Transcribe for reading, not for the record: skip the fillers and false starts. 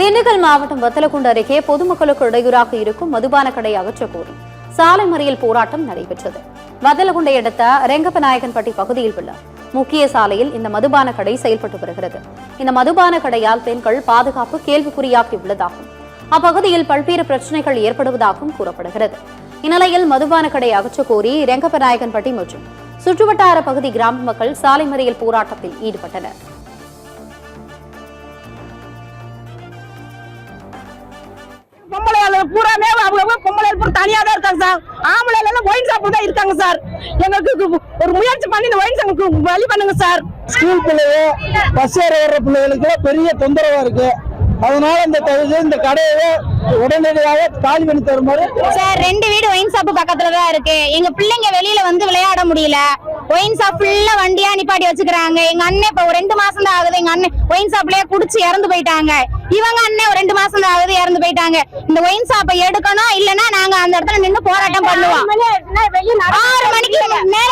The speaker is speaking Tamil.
திண்டுக்கல் மாவட்டம் வத்தலக்குண்டு அருகே பொதுமக்களுக்கு இடையூறாக இருக்கும் மதுபான கடை அகற்றக் கோரி சாலை மறியல் போராட்டம் நடைபெற்றது. வத்தலக்குண்டை அடுத்த ரெங்கப்பநாயக்கன்பட்டி பகுதியில் உள்ள முக்கிய சாலையில் இந்த மதுபான கடை செயல்பட்டு வருகிறது. இந்த மதுபான கடையால் பெண்கள் பாதுகாப்பு கேள்விக்குறியாகி உள்ளதாகவும் அப்பகுதியில் பல்வேறு பிரச்சனைகள் ஏற்படுவதாகவும் கூறப்படுகிறது. இந்நிலையில் மதுபான கடை அகற்றக் கோரி ரெங்கப்பநாயக்கன்பட்டி மற்றும் சுற்றுவட்டார பகுதி கிராம மக்கள் சாலை மறியல் போராட்டத்தில் ஈடுபட்டனர். பூராமே அவங்க பொம்பளை தனியா தான் இருக்காங்க சார். ஆம்பளை எல்லாம் ஒயின் ஷாப் தான் இருக்காங்க சார். எங்களுக்கு ஒரு முயற்சி பண்ணி இந்த ஒயின் ஷாப்புக்கு வழி பண்ணுங்க சார். ஸ்கூல் பிள்ளைங்க பஸ் ஏற வர்ற பிள்ளைகளுக்கு பெரிய தொந்தரவா இருக்கு. அதனால இந்த கடையை உடனடியாக காலி பண்ணி தருமாறு சார். 2 வீடு ஒயின் ஷாப் பக்கத்துல தான் இருக்கு. எங்க பிள்ளைங்க வெளியில வந்து விளையாட முடியல. ஒயின் ஷாப் ஃபுல்லா வண்டியா நிப்பாட்டி வச்சுக்கிறாங்க. எங்க அண்ணன் இப்ப 2 மாசம் தான் ஆகுது. எங்க அண்ணன் ஒயின் ஷாப்லயே குடிச்சு இறந்து போயிட்டாங்க. இவங்க அண்ணன் 2 மாசம் தான் ஆகுது இறந்து போயிட்டாங்க. இந்த ஒயின் ஷாப்பை எடுக்கணும், இல்லன்னா நாங்க அந்த இடத்துல நின்று போராட்டம் பண்ணுவோம். 6 மணிக்கு மேல